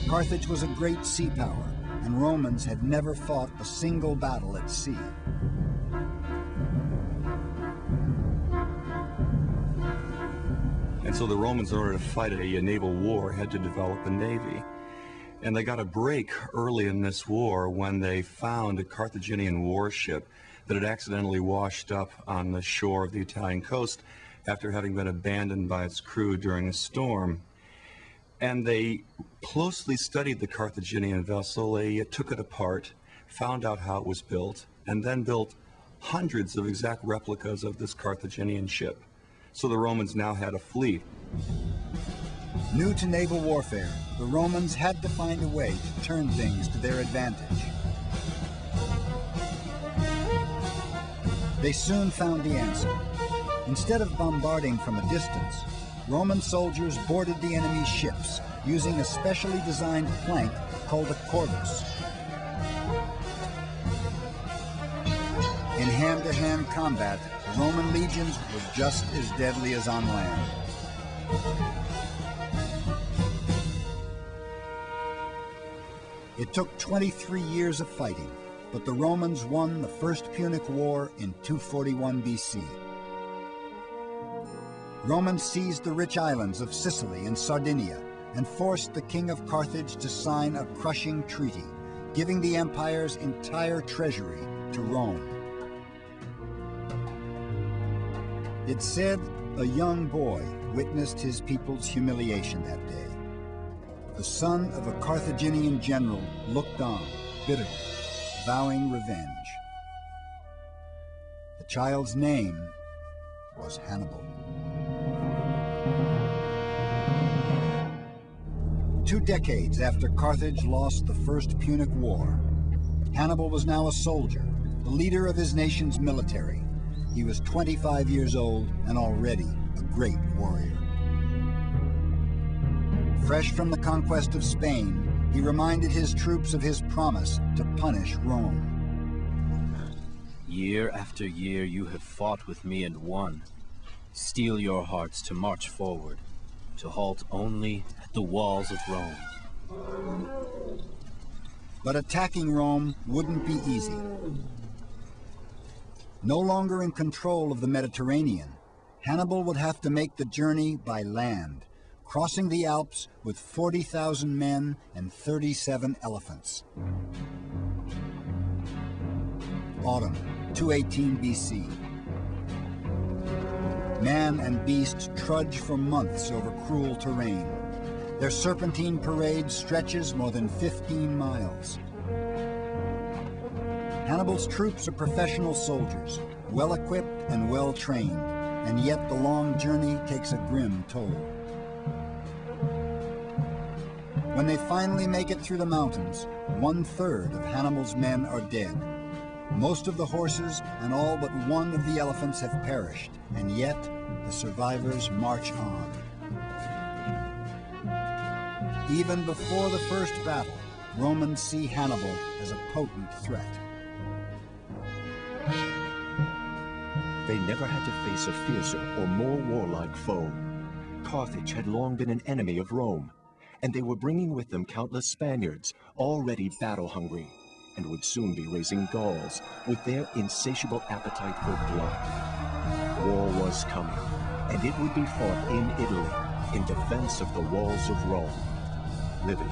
Carthage was a great sea power, and Romans had never fought a single battle at sea. And so the Romans, in order to fight a naval war, had to develop a navy. And they got a break early in this war when they found a Carthaginian warship that had accidentally washed up on the shore of the Italian coast after having been abandoned by its crew during a storm. And they closely studied the Carthaginian vessel. They took it apart, found out how it was built, and then built hundreds of exact replicas of this Carthaginian ship. So the Romans now had a fleet. New to naval warfare, the Romans had to find a way to turn things to their advantage. They soon found the answer. Instead of bombarding from a distance, Roman soldiers boarded the enemy's ships using a specially designed plank called a corvus. In hand-to-hand combat, the Roman legions were just as deadly as on land. It took 23 years of fighting, but the Romans won the First Punic War in 241 BC. Romans seized the rich islands of Sicily and Sardinia and forced the king of Carthage to sign a crushing treaty, giving the empire's entire treasury to Rome. It's said a young boy witnessed his people's humiliation that day. The son of a Carthaginian general looked on, bitterly, vowing revenge. The child's name was Hannibal. 2 decades after Carthage lost the First Punic War, Hannibal was now a soldier, the leader of his nation's military. He was 25 years old and already a great warrior. Fresh from the conquest of Spain, he reminded his troops of his promise to punish Rome. Year after year you have fought with me and won. Steel your hearts to march forward, to halt only at the walls of Rome. But attacking Rome wouldn't be easy. No longer in control of the Mediterranean, Hannibal would have to make the journey by land, crossing the Alps with 40,000 men and 37 elephants. Autumn, 218 BC. Man and beast trudge for months over cruel terrain. Their serpentine parade stretches more than 15 miles. Hannibal's troops are professional soldiers, well-equipped and well-trained, and yet the long journey takes a grim toll. When they finally make it through the mountains, 1/3 of Hannibal's men are dead. Most of the horses and all but one of the elephants have perished, and yet the survivors march on. Even before the first battle, Romans see Hannibal as a potent threat. They never had to face a fiercer or more warlike foe. Carthage had long been an enemy of Rome, and they were bringing with them countless Spaniards, already battle-hungry, and would soon be raising Gauls with their insatiable appetite for blood. War was coming, and it would be fought in Italy in defense of the walls of Rome. Livy.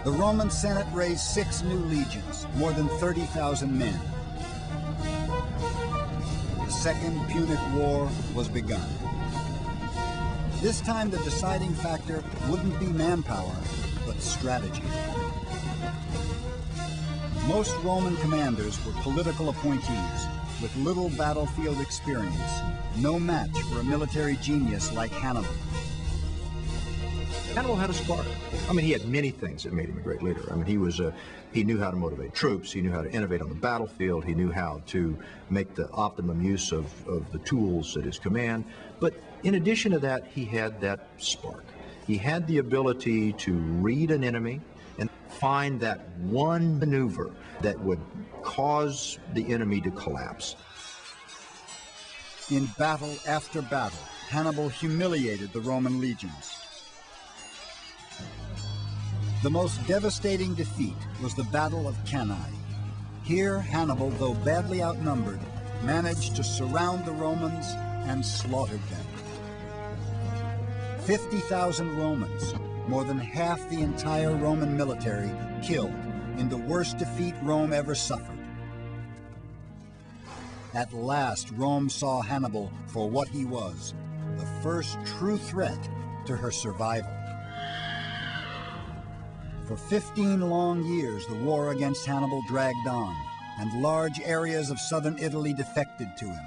The Roman Senate raised 6 new legions, more than 30,000 men. The Second Punic War was begun. This time the deciding factor wouldn't be manpower, but strategy. Most Roman commanders were political appointees with little battlefield experience, no match for a military genius like Hannibal. Hannibal had a spark. I mean, he had many things that made him a great leader. I mean, he knew how to motivate troops, he knew how to innovate on the battlefield, he knew how to make the optimum use of the tools at his command. But in addition to that, he had that spark. He had the ability to read an enemy and find that one maneuver that would cause the enemy to collapse. In battle after battle, Hannibal humiliated the Roman legions. The most devastating defeat was the Battle of Cannae. Here, Hannibal, though badly outnumbered, managed to surround the Romans and slaughtered them. 50,000 Romans, more than half the entire Roman military, killed in the worst defeat Rome ever suffered. At last, Rome saw Hannibal for what he was, the first true threat to her survival. For 15 long years, the war against Hannibal dragged on, and large areas of southern Italy defected to him.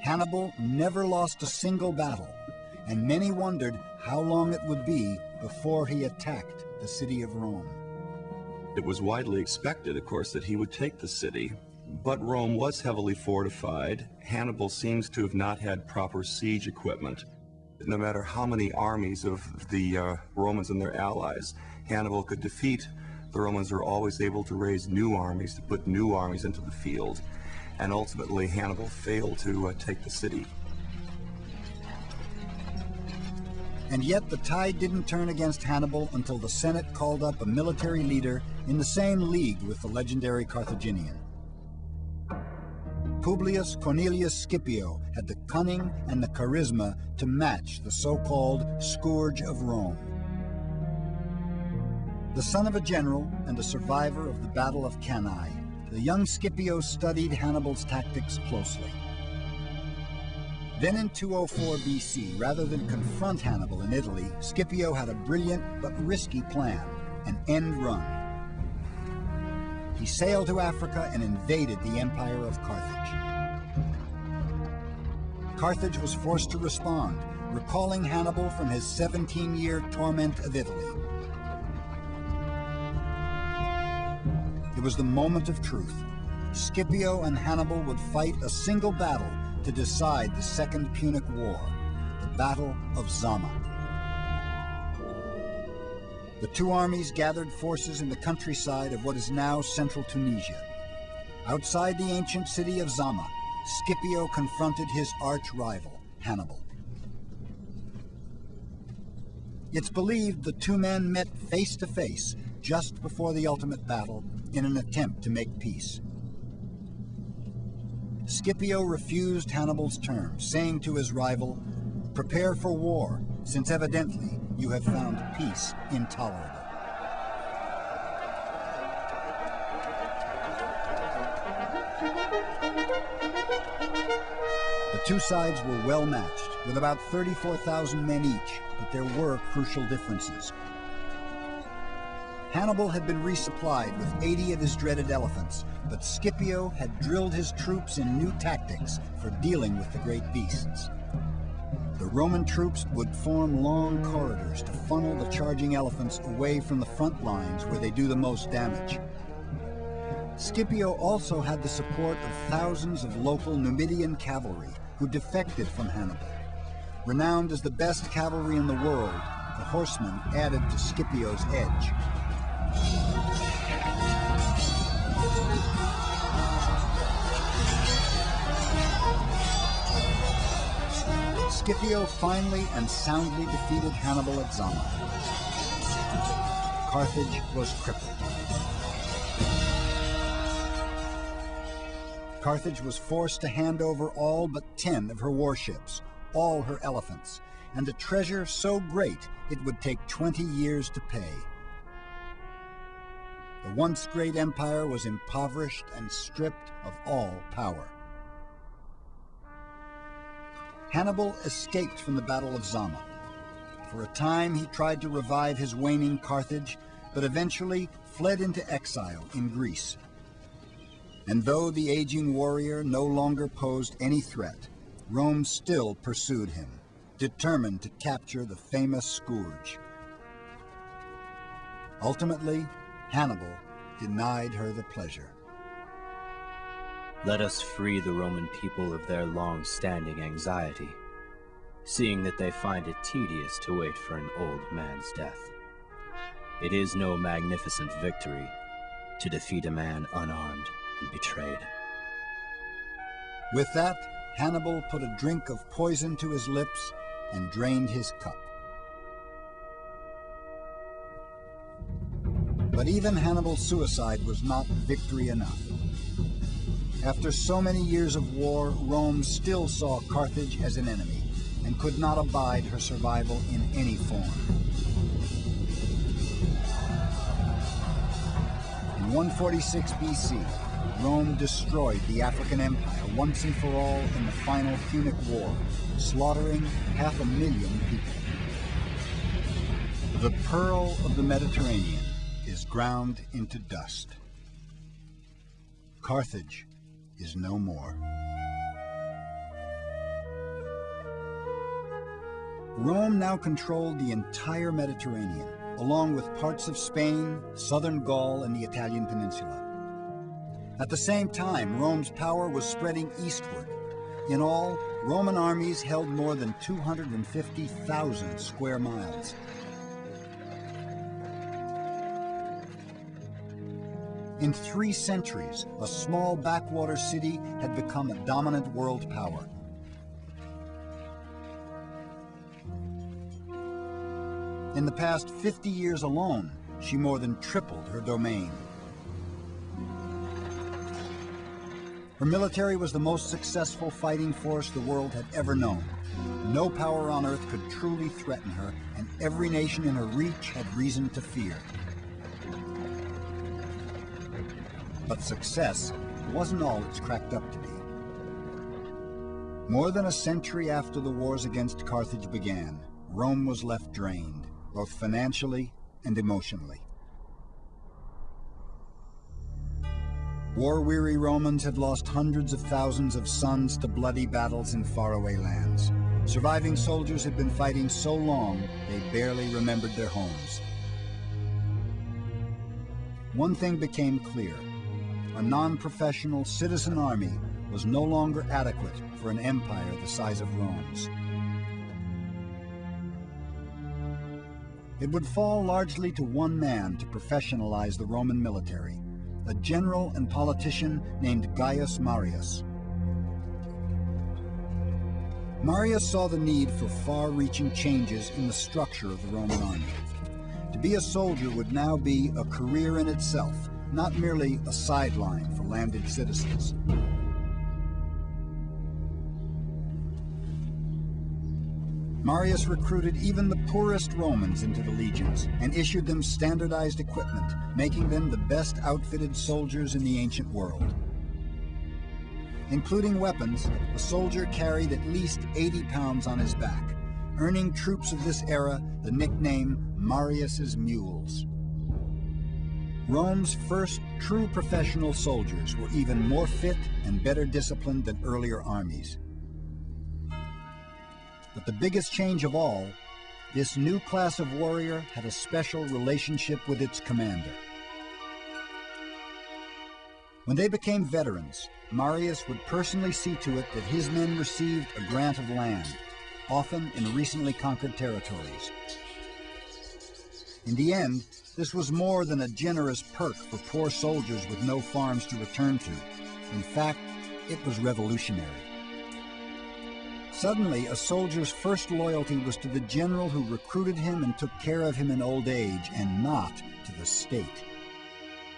Hannibal never lost a single battle, and many wondered how long it would be before he attacked the city of Rome. It was widely expected, of course, that he would take the city, but Rome was heavily fortified. Hannibal seems to have not had proper siege equipment. No matter how many armies of the Romans and their allies Hannibal could defeat, the Romans were always able to raise new armies, to put new armies into the field, and ultimately Hannibal failed to take the city. And yet the tide didn't turn against Hannibal until the Senate called up a military leader in the same league with the legendary Carthaginian. Publius Cornelius Scipio had the cunning and the charisma to match the so-called Scourge of Rome. The son of a general and a survivor of the Battle of Cannae, the young Scipio studied Hannibal's tactics closely. Then in 204 BC, rather than confront Hannibal in Italy, Scipio had a brilliant but risky plan, an end run. He sailed to Africa and invaded the empire of Carthage. Carthage was forced to respond, recalling Hannibal from his 17-year torment of Italy. It was the moment of truth. Scipio and Hannibal would fight a single battle to decide the Second Punic War, the Battle of Zama. The two armies gathered forces in the countryside of what is now central Tunisia. Outside the ancient city of Zama, Scipio confronted his arch-rival, Hannibal. It's believed the two men met face to face just before the ultimate battle in an attempt to make peace. Scipio refused Hannibal's terms, saying to his rival, "Prepare for war, since evidently you have found peace intolerable." The two sides were well matched, with about 34,000 men each, but there were crucial differences. Hannibal had been resupplied with 80 of his dreaded elephants, but Scipio had drilled his troops in new tactics for dealing with the great beasts. The Roman troops would form long corridors to funnel the charging elephants away from the front lines where they do the most damage. Scipio also had the support of thousands of local Numidian cavalry who defected from Hannibal. Renowned as the best cavalry in the world, the horsemen added to Scipio's edge. Scipio finally and soundly defeated Hannibal at Zama. Carthage was crippled. Carthage was forced to hand over all but 10 of her warships, all her elephants, and a treasure so great it would take 20 years to pay. The once great empire was impoverished and stripped of all power. Hannibal escaped from the Battle of Zama. For a time, he tried to revive his waning Carthage, but eventually fled into exile in Greece. And though the aging warrior no longer posed any threat, Rome still pursued him, determined to capture the famous Scourge. Ultimately, Hannibal denied her the pleasure. Let us free the Roman people of their long-standing anxiety, seeing that they find it tedious to wait for an old man's death. It is no magnificent victory to defeat a man unarmed and betrayed. With that, Hannibal put a drink of poison to his lips and drained his cup. But even Hannibal's suicide was not victory enough. After so many years of war, Rome still saw Carthage as an enemy and could not abide her survival in any form. In 146 BC, Rome destroyed the African Empire once and for all in the final Punic War, slaughtering 500,000 people. The pearl of the Mediterranean is ground into dust. Carthage is no more. Rome now controlled the entire Mediterranean, along with parts of Spain, southern Gaul, and the Italian peninsula. At the same time, Rome's power was spreading eastward. In all, Roman armies held more than 250,000 square miles. In 3 centuries, a small backwater city had become a dominant world power. In the past 50 years alone, she more than tripled her domain. Her military was the most successful fighting force the world had ever known. No power on earth could truly threaten her, and every nation in her reach had reason to fear. But success wasn't all it's cracked up to be. More than a century after the wars against Carthage began, Rome was left drained, both financially and emotionally. War-weary Romans had lost hundreds of thousands of sons to bloody battles in faraway lands. Surviving soldiers had been fighting so long, they barely remembered their homes. One thing became clear. A non-professional citizen army was no longer adequate for an empire the size of Rome's. It would fall largely to one man to professionalize the Roman military, a general and politician named Gaius Marius. Marius saw the need for far-reaching changes in the structure of the Roman army. To be a soldier would now be a career in itself, not merely a sideline for landed citizens. Marius recruited even the poorest Romans into the legions and issued them standardized equipment, making them the best outfitted soldiers in the ancient world. Including weapons, a soldier carried at least 80 pounds on his back, earning troops of this era the nickname Marius's Mules. Rome's first true professional soldiers were even more fit and better disciplined than earlier armies. But the biggest change of all, this new class of warrior had a special relationship with its commander. When they became veterans, Marius would personally see to it that his men received a grant of land, often in recently conquered territories. In the end, this was more than a generous perk for poor soldiers with no farms to return to. In fact, it was revolutionary. Suddenly, a soldier's first loyalty was to the general who recruited him and took care of him in old age, and not to the state.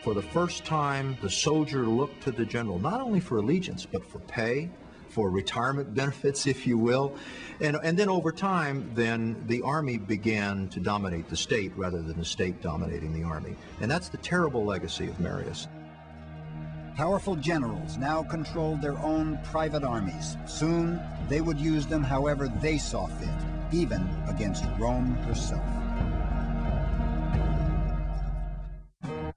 For the first time, the soldier looked to the general, not only for allegiance, but for pay, for retirement benefits, if you will. And then over time, then the army began to dominate the state rather than the state dominating the army. And that's the terrible legacy of Marius. Powerful generals now controlled their own private armies. Soon, they would use them however they saw fit, even against Rome herself.